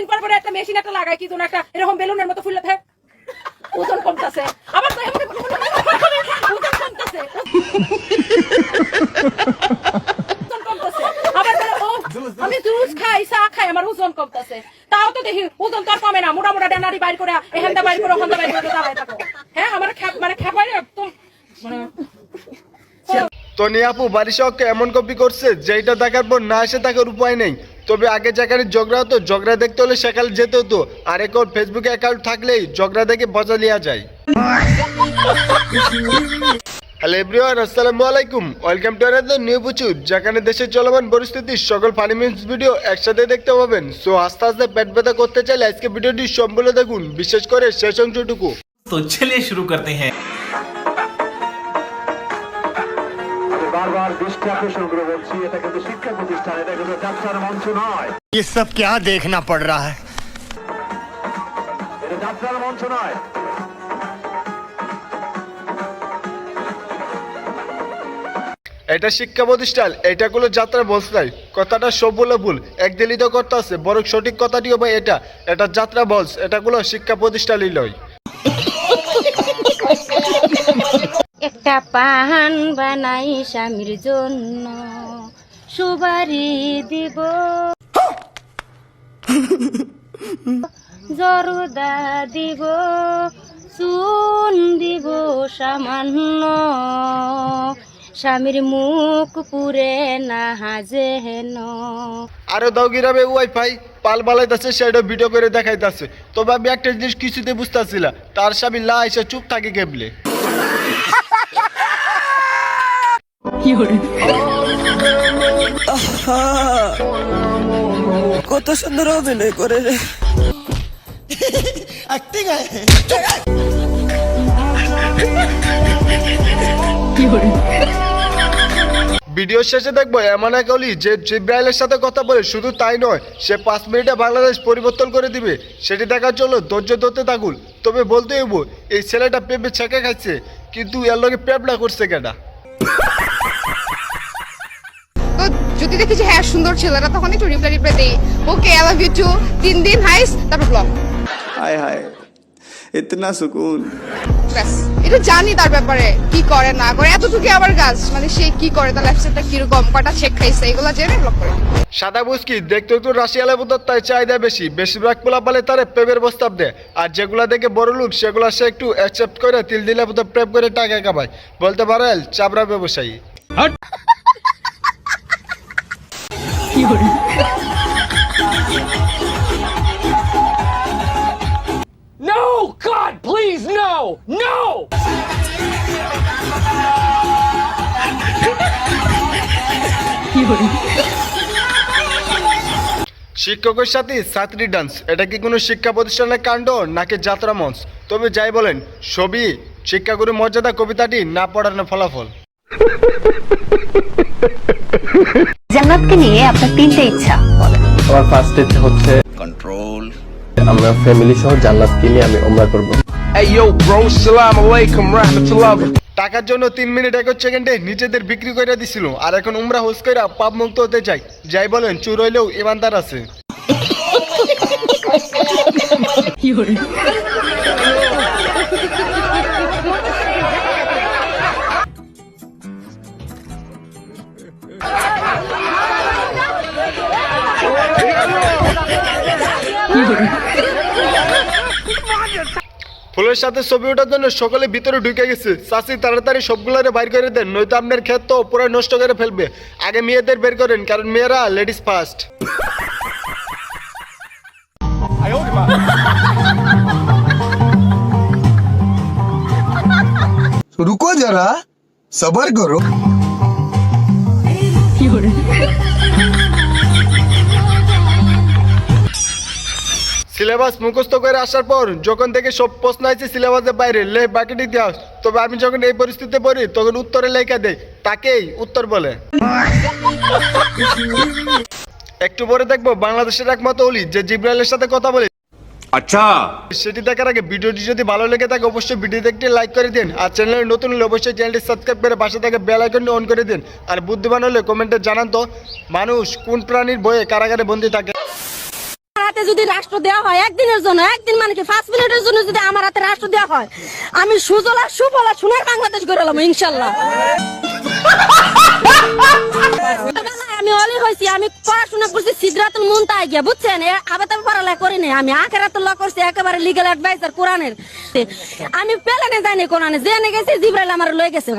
কিছুদিন পর পরে একটা মেশিন একটা লাগায় কি যেন একটা এরকম বেলুনের মতো ফুলে থাকে ওজন কমতেছে আবার তো এমন ওজন কমতেছে আবার বলে ও আমি জুস খাই চা খাই আমার ওজন কমতেছে তাও তো দেখি ওজন তো আর কমে না মোটা মোটা ডানারি বাইর করে এখানটা বাইর করে ওখানটা বাইর করে দাঁড়ায় থাকো হ্যাঁ আমার মানে খেপাই একদম মানে তো নিয়াপু বাড়ি সহকে এমন কপি করছে যেটা দেখার পর না এসে থাকার উপায় নেই। তবে আগে যেখানে ঝগড়া হতো ঝগড়া দেখতে হলে সেখানে যেতে হতো, আর এখন ফেসবুকে অ্যাকাউন্ট থাকলেই ঝগড়া দেখে মজা নেওয়া যায়। হ্যালো এভরিওয়ান, আসসালামু আলাইকুম, ওয়েলকাম টু আনাদার নিউ বুচুর, যেখানে দেশের চলমান পরিস্থিতির সকল ফানি মিমস ভিডিও একসাথে দেখতে পাবেন। সো আস্তে আস্তে পেট ব্যথা করতে চাইলে আজকে ভিডিওটি সম্পূর্ণ দেখুন, বিশেষ করে শেষ অংশটুকু। तो चलिए शुरू करते हैं। বারবার দৃষ্টি আকর্ষণ করে বলছি, এটা কিন্তু শিক্ষা প্রতিষ্ঠান, এটা কিন্তু যাত্রার মঞ্চ নয়। ये सब क्या देखना पड़ रहा है? এটা যাত্রার মঞ্চ নয়। এটা শিক্ষা প্রতিষ্ঠান, এটা কোনো যাত্রা বলছে নাই। কথাটা সব বলে ভুল, একদিলিত করতে আছে, বরং সঠিক কথাটিও ভাই এটা যাত্রা বলস, এটা কোনো শিক্ষা প্রতিষ্ঠানই নয়। একটা পান বানাই স্বামীর জন্য সুবারি দিব জরদা দিব চুন দিব সামান্য স্বামীর মুখ পুরে না যেন আরো দাও গিরাবে ওয়াইফাই পাল বালাইতেছে, সেটা ভিডিও করে দেখাইতেছে। তবে আমি একটা জিনিস কিছুতে বুঝতেছি না, তার স্বামী লা এসে চুপ থাকে কেবলে। কত সুন্দর অভিনয় করে রে। ভিডিও শেষে দেখবো এমন এক অলি যে জিব্রাইলের সাথে কথা বলে, শুধু তাই নয় সে 5 মিনিটে বাংলাদেশ পরিবর্তন করে দিবে। সেটি দেখার জন্য ধৈর্য ধরতে থাকুন। তবে বলতে হইব এই ছেলেটা পেঁপে ছেঁকে খাচ্ছে, কিন্তু এর লগে পেপলা করছে কেডা? তো যদি দেখি যে হ্যাঁ সুন্দর ছেলেরা, তখন একটু রিপ্লাই দেই, okay I love you too, 3 দিন হাইস, তারপর ব্লক। हाय हाय इतना सुकून। ব্যাস, এটা জানি তার ব্যাপারে কি করে না করে, এতটুকু আবার গাছ মানে সে কি করে, তার লাইফস্টাইলটা কিরকম, কটা চেক খাইছে, এগুলো জেনে ব্লক করে। সাদা বুঝকি দেখতে একটু রাশিয়ালে বোধ তাই চাহিদা বেশি, বেশিরভাগ পোলা পালে তারে প্রেমের প্রস্তাব দেয়, আর যেগুলা দেখে বড় লোক সেগুলা সে একটু অ্যাকসেপ্ট করে তিল দিলে বোধ প্রেম করে টাকা কামায়, বলতে পারেন চাবড়া ব্যবসায়ী। No, God, please, no, no! শিক্ষকের সাথে ছাত্রী ডান্স, এটা কি কোনো শিক্ষা প্রতিষ্ঠানের কাণ্ড নাকি যাত্রা মঞ্চ? তবে যাই বলেন, সবই শিক্ষাগুরু মর্যাদা কবিতাটি না পড়ানোর ফলাফল। জান্নাতকে নিয়ে আপনার 3টে ইচ্ছা বলেন। আমার ফার্স্ট ইচ্ছা হচ্ছে কন্ট্রোল, আমরা ফ্যামিলি সহ জান্নাতকে নিয়ে আমি ওমরা করব। Hey yo bro, salam alaikum rahmatullah. টাকার জন্য 3 মিনিট 1 সেকেন্ডে নিজেদের বিক্রি করে দিছিল, আর এখন উমরা হোস কইরা পাপ মুক্ত হতে চাই। যাই বলেন, চুর হইলেও ইমানদার আছে। ফুলের সাথে ছবি ওঠার জন্য সকলে ভিতরে ঢুকে গেছে। চাচি তাড়াতাড়ি সবগুলোরে বাইর করে দেন, নয়তো আপনার ক্ষেত তো পুরো নষ্ট করে ফেলবে। আগে মেয়েদের বের করেন, কারণ মেয়েরা লেডিস ফার্স্ট। रुको जरा सबर करो। সিলেবাস মুখস্থ করে আসার পর যখন থেকে সব প্রশ্ন আছে সিলেবাসের বাইরে, লে বাকি ইতিহাস। তবে আমি যখন এই পরিস্থিতিতে পড়ি তখন উত্তরে লেখা দেয়, তাকেই উত্তর বলে। একটু পরে দেখবো বাংলাদেশের একমাত্র অলি যে জিব্রাইলের সাথে কথা বলে। अच्छा, সেটি দেখার আগে ভিডিওটি যদি ভালো লেগে থাকে অবশ্যই ভিডিওতে একটি লাইক করে দিন, আর চ্যানেলে নতুন হলে অবশ্যই চ্যানেলটি সাবস্ক্রাইব করে পাশে থেকে বেল আইকনটি অন করে দিন। আর বুদ্ধিমান হলে কমেন্টে জানান তো, মানুষ কোন প্রাণীর ভয়ে কারাগারে বন্দী থাকে? হাতে যদি রাষ্ট্র দেওয়া হয় একদিনের জন্য, একদিন মানে কি 5 মিনিটের জন্য যদি আমার হাতে রাষ্ট্র দেওয়া হয়, আমি সুজলা সুফলা সোনার বাংলাদেশ গড়ে এলাম ইনশাল্লাহ। আমি অলি হয়েছি, আমি পড়াশোনা করছি সিদরাতুল মুনতাহা গিয়া, বুঝছেন? আবার তবে পড়ালেখা করি নাই, আমি আখিরাতুল্লাহ করছি, একেবারে লিগ্যাল অ্যাডভাইজার কোরআনের। আমি পেলেনে যাইনি কোরআনে, জেনে গেছি জিবরাইল আমার লয়ে গেছে।